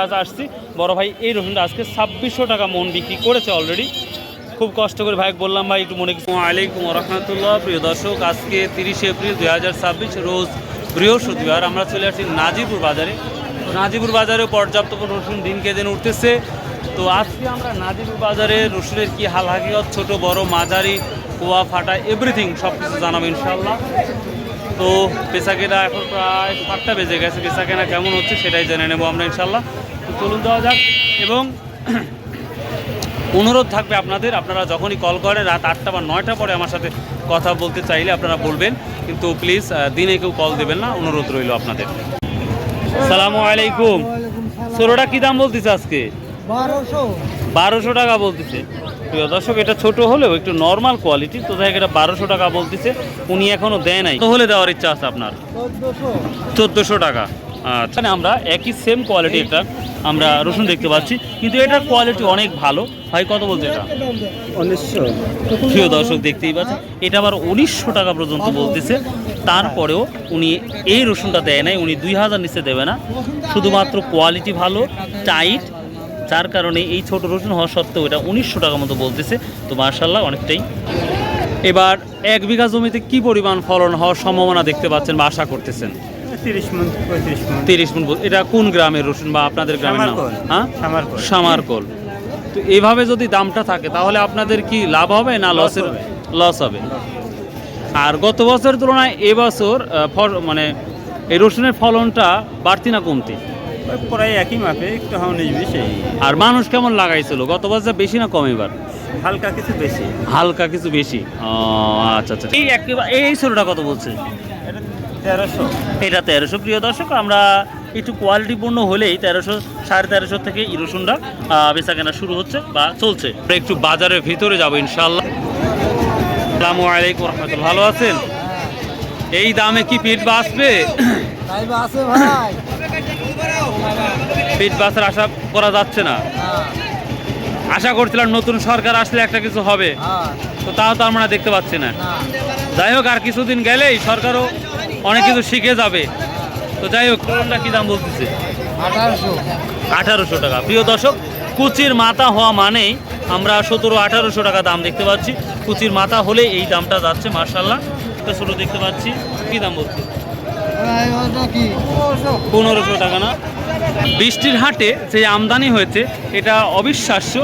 আজ আসছি বড় ভাই এই রসুনটা আজকে 2600 টাকা মন বিক্রি করেছে অলরেডি। খুব কষ্ট করে ভাই বললাম ভাই একটু মনে কিছু। আলাইকুম রহমতুল্লাহ। প্রিয় দর্শক, আজকে 30 এপ্রিল 2026 রোজ বৃহস্পতিবার। আমরা চলে আসছি নাজিপুর বাজারে। নাজিপুর বাজারে পর্যাপ্ত রসুন দিনকে দিন উঠতেছে। তো আজকে আমরা নাজিপুর বাজারে রসুনের কি হাল হাকিকত, ছোট বড় মাঝারি কুয়া ফাটা এভরিথিং সব কিছু জানাবো ইনশাল্লাহ। তো পেশাকেনা এখন প্রায় 7টা বেজে গেছে, পেশাকেনা কেমন হচ্ছে সেটাই জেনে নেবো আমরা ইনশাল্লাহ। তো চলুন দেওয়া যাক। এবং অনুরোধ থাকবে আপনাদের, আপনারা যখনই কল করেন রাত 8টা বা 9টা পরে আমার সাথে কথা বলতে চাইলে আপনারা বলবেন, কিন্তু প্লিজ দিনে কেউ কল দেবেন না, অনুরোধ রইল আপনাদের। আসসালামু আলাইকুম। ছোটোটা কী দাম বলতেছে আজকে? 1200 টাকা বলতেছে। প্রিয় দর্শক, এটা ছোট হলেও একটু নর্মাল কোয়ালিটি, তো যাই এটা 1200 টাকা বলতেছে। উনি এখনও দেয় নাই, তো হলে দেওয়ার ইচ্ছা আছে আপনার? 1400 টাকা। আচ্ছা, আমরা একই সেম কোয়ালিটি একটা আমরা রসুন দেখতে পাচ্ছি, কিন্তু এটার কোয়ালিটি অনেক ভালো। ভাই কত বলছে এটা? 1900। প্রিয় দর্শক, দেখতেই পাচ্ছেন এটা আবার 1900 টাকা পর্যন্ত বলতেছে। তারপরেও উনি এই রসুনটা দেয় নাই, উনি 2000 নিচে দেবে না। শুধুমাত্র কোয়ালিটি ভালো, টাইট, যার কারণে এই ছোট রসুন হওয়া সত্ত্বেও এটা 1900 টাকা মতো বলতেছে। তো মাশাআল্লাহ অনেকটাই। এবার 1 বিঘা জমিতে কি পরিমাণ ফলন হওয়ার সম্ভাবনা দেখতে পাচ্ছেন বা আশা করতেছেন? 30 মণ 35 মণ। 30 মণ। এটা কোন গ্রামের রসুন বা আপনাদের গ্রামের নাম? হ্যাঁ, সামারকোল। সামারকোল। তো এইভাবে যদি দামটা থাকে তাহলে আপনাদের কি লাভ হবে না লস হবে? আর গত বছরের তুলনায় এবছর মানে এই রসুনের ফলনটা বাড়তি না কমতি? প্রায় একই মাপে, একটু হাউনিশ বেশি। আর মানুষ কেমন লাগাইছিল গত বছর, বেশি না কম এবার? হালকা কিছু বেশি। হালকা কিছু বেশি। আচ্ছা আচ্ছা। এই ছোটটা কত বলছে? এটা 1300। এটা 1300। প্রিয় দর্শক, আমরা একটু কোয়ালিটিপূর্ণ হলেই 1300 1350 থেকে এই রসুনটা বেচা কেনা শুরু হচ্ছে বা চলছে। আমরা একটু বাজারের ভিতরে যাবো ইনশাল্লাহ। আসসালামু আলাইকুম রহমতুল্লাহ। ভালো আছেন? এই দামে কি পেট বাঁচবে? পেট বাঁচার আশা করা যাচ্ছে না। আশা করছিলাম নতুন সরকার আসলে একটা কিছু হবে, তো তাও তো আমরা দেখতে পাচ্ছি না। যাই হোক, আর কিছুদিন গেলেই সরকারও অনেক কিছু শিখে যাবে। তো যাই হোক, কোনটা কি দাম বলতেছে? 1800 টাকা। প্রিয় দর্শক, কুচির মাথা হওয়া মানেই আমরা 1700-1800 টাকা দাম দেখতে পাচ্ছি। কুচির মাথা হলে এই দামটা যাচ্ছে মাশাআল্লাহ। তো ছোটো দেখতে পাচ্ছি, কি দাম বলছে? 1500 টাকা না? বৃষ্টির হাটে যে আমদানি হয়েছে এটা অবিশ্বাস্য।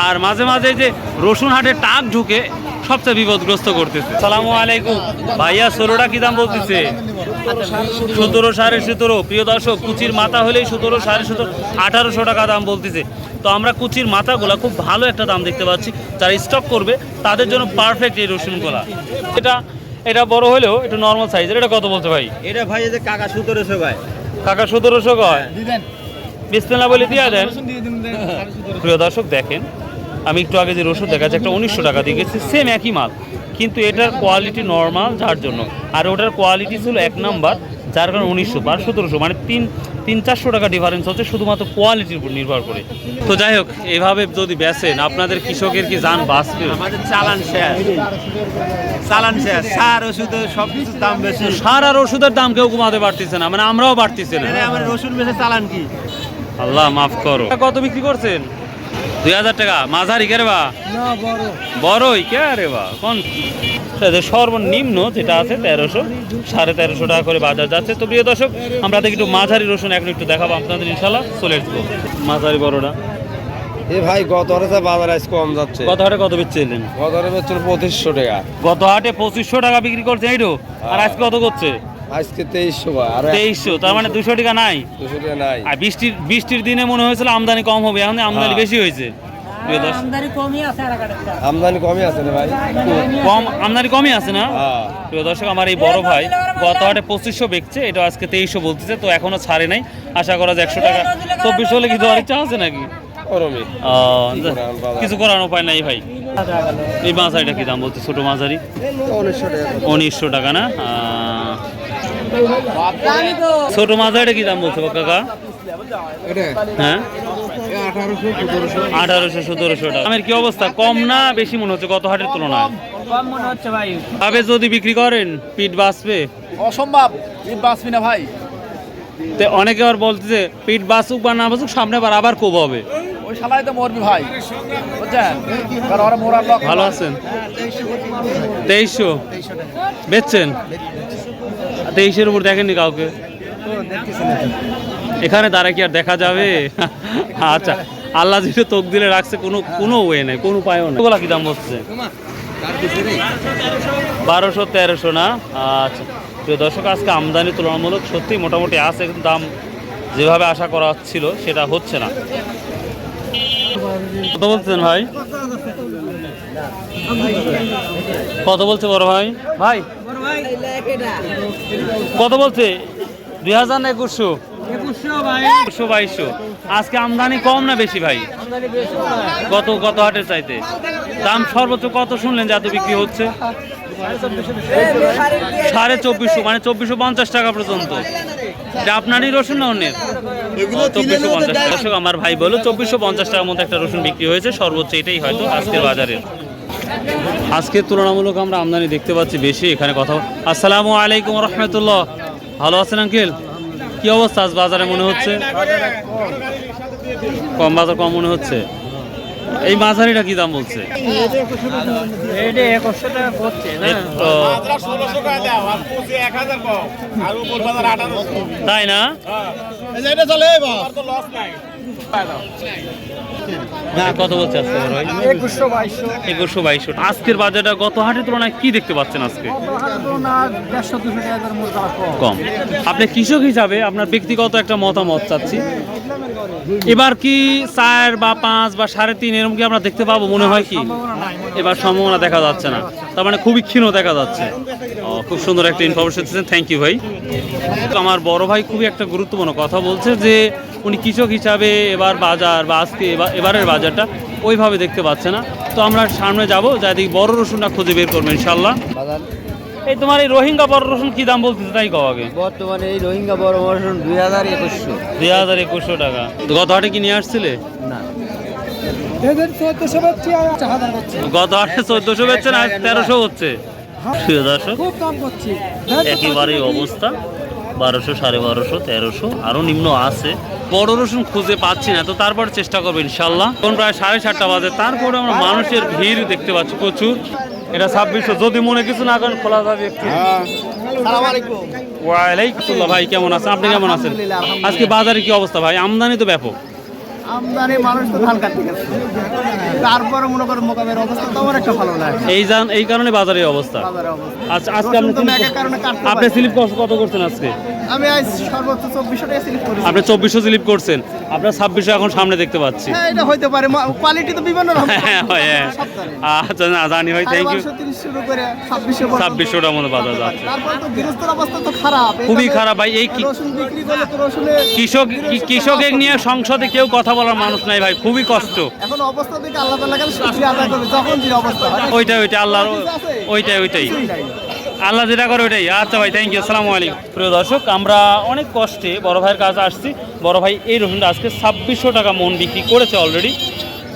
আর মাঝে মাঝে যে রসুন হাটে টাক ঢুকে সবচেয়ে বিপদগ্রস্ত করতেছে। সালামু আলাইকুম ভাইয়া, ষোলোটা কি দাম বলতেছে? 17, 17.5। প্রিয় দর্শক, কুচির মাথা হলেই 17, 17.5, 1800 টাকা দাম বলতেছে। তো আমরা কুচির মাথাগুলা খুব ভালো একটা দাম দেখতে পাচ্ছি। যারা স্টক করবে তাদের জন্য পারফেক্ট এই রসুনগুলা। এটা বড় হলেও একটু নর্মাল সাইজের। এটা কত বলছে ভাই? এটা ভাই এই যে কাকা 1700 ভাই। কাকা 1700 কয়? বিসমিল্লাহ বলে দিয়ে দেন। প্রিয় দর্শক, দেখেন আমি একটু আগে যে রসুন দেখাচ্ছি একটা 1900 টাকা দিয়ে গেছি, সেম একই মাল, কিন্তু এটার কোয়ালিটি নর্মাল যার জন্য, আর ওটার কোয়ালিটি ছিল 1 নাম্বার, যার কারণে 1900 আর 1700 মানে 300-400 টাকা ডিফারেন্স হচ্ছে শুধুমাত্র কোয়ালিটির উপর নির্ভর করে। তো যাই হোক, এভাবে যদি বেচেন আপনাদের কৃষকের কি জান বাঁচবে? আমাদের চালান শেষ। সার ওষুধ সব কিছু দাম বেশি। সার আর ওষুধের দাম কেউ কমাতে পারতেছে না, মানে আমরাও পারতেছি না। আমার রসুন বেশি চালান কি? আল্লাহ মাফ করো। কত বিক্রি করছেন? 2000 টাকা। মাঝারি কে রে বা? বড়ই কে রে বা? কোন সর্বনিম্ন যেটা আছে 1300, 1350 টাকা করে বাজার যাচ্ছে। তো প্রিয় দর্শক, আমরা দেখি একটু মাঝারি রসুন এখন একটু দেখাবো আপনাদের ইনশাল্লাহ। চলে আসবো মাঝারি বড়টা। এ ভাই গত হাটে বাজার আজ কম যাচ্ছে। গত হাটে কত বেচছিলেন? গত হাটে বেচছিল 2500 টাকা। গত হাটে 2500 টাকা বিক্রি করছে এইটো, আর আজকে কত করছে? আজকে 2300 ভাই। আর 2300, তার মানে 200 টাকা নাই। 200 টাকা নাই। আর বৃষ্টির দিনে মনে হয়েছিল আমদানি কম হবে, এখন আমদানি বেশি হয়েছে। আমদানি কমই আছে না ভাই? আমদানি কমই আছে না? হ্যাঁ। প্রিয় দর্শক, আমার এই বড় ভাই গত হাটে 2500 বেচছে, এটা আজকে 2300 বলতেছে। তো এখনো ছাড়ে নাই, আশা করা যায় 100 টাকা 2400 হলে কি দেওয়ার ইচ্ছা আছে নাকি? কিছু করার উপায় নাই ভাই। এই মাঝারিটা কি দাম বলছে? ছোট মাঝারি 1900 টাকা না? ছোট মাঝারিটা কি দাম বলছে কাকা? হ্যাঁ, 1800-1700 টাকা। দামের কি অবস্থা? কম না বেশি মনে হচ্ছে গত হাটের তুলনায়? কম মনে হচ্ছে ভাই। ভাবে যদি বিক্রি করেন পিঠ বাঁচবে? অসম্ভব, পিঠ বাঁচবি না ভাই। তো অনেকে আবার বলতেছে পিঠ বাসুক বা না বাসুক সামনে আবার কোব হবে। ওই শালাই তো মরবি ভাই, বুঝছেন? কারণ ওরা মোরার লোক। ভালো আছেন? 2300 বেচছেন? 2300-এর উপর দেখেননি কাউকে? এখানে দাঁড়া কি আর দেখা যাবে? আচ্ছা, আল্লাহ যেটা তোক দিলে রাখছে, কোনো ওয়ে নেই, কোনো উপায়ও নেই। ওগুলা কি দাম বলছে? 1200-1300 না? আচ্ছা প্রিয় দর্শক, আজকে আমদানি তুলনামূলক সত্যি মোটামুটি আছে, কিন্তু দাম যেভাবে আশা করা ছিল সেটা হচ্ছে না। কত বলছেন ভাই? কত বলছে বড় ভাই? ভাই কত বলছে? 2000 না 2100? 2200। আজকে আমদানি কম না বেশি ভাই? কত হাটের চাইতে দাম সর্বোচ্চ কত শুনলেন যে এত বিক্রি হচ্ছে? 2450, মানে 2450 টাকা পর্যন্ত। এটা আপনারই রসুন না অন্যের? 2450 দর্শক, আমার ভাই বলো 2450 টাকার মধ্যে একটা রসুন বিক্রি হয়েছে, সর্বোচ্চ এটাই হয়তো আজকের বাজারের। আজকের তুলনামূলক আমরা আমদানি দেখতে পাচ্ছি বেশি। এখানে কথা। আসসালামু আলাইকুম রহমতুল্লাহ, ভালো আছেন আঙ্কেল? কি অবস্থা আজ বাজারে মনে হচ্ছে? কম, বাজার কম মনে হচ্ছে। এই মাঝারিটা কি দাম বলছে? তাই না? কত বলছে আজকে? 2100-2200। আজকের বাজারটা গত হাটের তুলনায় কি দেখতে পাচ্ছেন আজকে? কম। আপনি কৃষক হিসাবে আপনার ব্যক্তিগত একটা মতামত চাচ্ছি, এবার কি 4 বা 5 বা 3.5 এরকম কি আমরা দেখতে পাবো মনে হয়? কি এবার সম্ভাবনা দেখা যাচ্ছে না, তার মানে খুবই ক্ষীণ দেখা যাচ্ছে। খুব সুন্দর একটা ইনফরমেশন দিচ্ছেন, থ্যাংক ইউ ভাই। আমার বড় ভাই খুবই একটা গুরুত্বপূর্ণ কথা বলছে যে উনি কৃষক হিসাবে এবার বাজার বা আজকে এবারের বাজারটা ওইভাবে দেখতে পাচ্ছে না। তো আমরা সামনে যাবো, যাই বড় রসুনটা খুঁজে বের করবো ইনশাল্লাহ। এই তোমার এই রোহিঙ্গা বড় রসুন কি দাম বলতেছে তাই কও আগে? বর্তমানে এই রোহিঙ্গা বড় রসুন 2100 টাকা। গত হাটে কি নিয়ে আসছিলে? না, গত হাটে 1400 বেচছেন, আর 1300 হচ্ছে। প্রিয় দর্শক, একেবারেই অবস্থা 1200, 1250, 1300, আরো নিম্ন আছে। বড় রসুন খুঁজে পাচ্ছি না, তো তারপর চেষ্টা করবো ইনশাল্লাহ। এখন প্রায় 7:30 বাজে, তারপরে আমরা মানুষের ভিড় দেখতে পাচ্ছি প্রচুর। এটা 2600, যদি মনে কিছু না করেন খোলা যাবে একটু। ওয়ালাইকুম ভাই, কেমন আছেন? আপনি কেমন আছেন? আজকে বাজারে কি অবস্থা ভাই? আমদানি তো ব্যাপক। আমদানি মানুষ তো ধান কাটতে গেছে, তারপরে মনে করেন মোকামের অবস্থা তেমন একটা ভালো না। এই কারণে বাজারের অবস্থা। আচ্ছা, আজকে আপনি স্লিপ কত করছেন আজকে? আমি আজ সর্বোচ্চ 2400 টাকা স্লিপ করেছি। আপনি 2400 স্লিপ করছেন, আপনার 2600 এখন সামনে দেখতে পাচ্ছি। হ্যাঁ, এটা হইতে পারে, কোয়ালিটি তো বিভিন্ন রকম। হ্যাঁ, আচ্ছা, না জানি ভাই, থ্যাংক ইউ। 2600টার মধ্যে বাজার যাচ্ছে। তারপর তো গৃহস্থর অবস্থা তো খারাপ, খুবই খারাপ ভাই। এই রসুন বিক্রি করলে তো রসুনে কৃষকের নিয়ে সংসদে কেউ কথা বলার মানুষ নাই ভাই, খুবই কষ্ট। এখন অবস্থা থেকে আল্লাহ তাআলা কাছে শুকরিয়া আদায় করবে, যখন যে অবস্থা হয় ওইটাই আল্লাহর, ওইটাই আল্লাহ যেটা করে ওইটাই। আচ্ছা ভাই, থ্যাংক ইউ, আসসালামু আলাইকুম। প্রিয় দর্শক, আমরা অনেক কষ্টে বড় ভাইয়ের কাছে আসছি। বড় ভাই এই রসুনটা আজকে 2600 টাকা মন বিক্রি করেছে অলরেডি।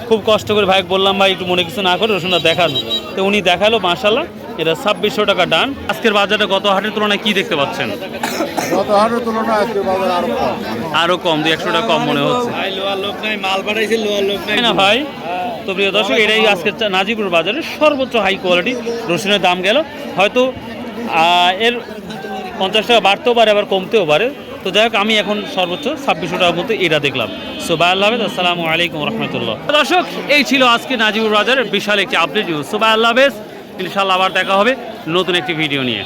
খুব কষ্ট করে ভাই বললাম ভাই একটু মনে কিছু না করে রসুনটা দেখানো, তো উনি দেখালো মাশাআল্লাহ। এটা 2600 টাকা ডান। আজকের বাজারে গত হাটের তুলনায় কি দেখতে পাচ্ছেন? গত হাটের তুলনায় আজকে বাজার আরো কম, 200 টাকা কম মনে হচ্ছে। মাল বাড়াইছে, লোয়ার লোক নাই না ভাই। তো প্রিয় দর্শক, এটাই আজকে নাজিপুর বাজারের সর্বোচ্চ হাই কোয়ালিটি রসুনের দাম গেল। হয়তো এর 50 টাকা বাড়তেও পারে, আবার কমতেও পারে। তো যাই হোক, আমি এখন সর্বোচ্চ 2600 টাকার মধ্যে এটা দেখলাম। সো বাই, আল্লাহ হাফেজ, আসসালামু আলাইকুম রহমতুল্লাহ। দর্শক, এই ছিল আজকে নাজিপুর বাজারের বিশাল একটি আপডেট নিউজ। সো বাই, আল্লাহ হাফেজ, ইনশাআল্লাহ আবার দেখা হবে নতুন একটি ভিডিও নিয়ে।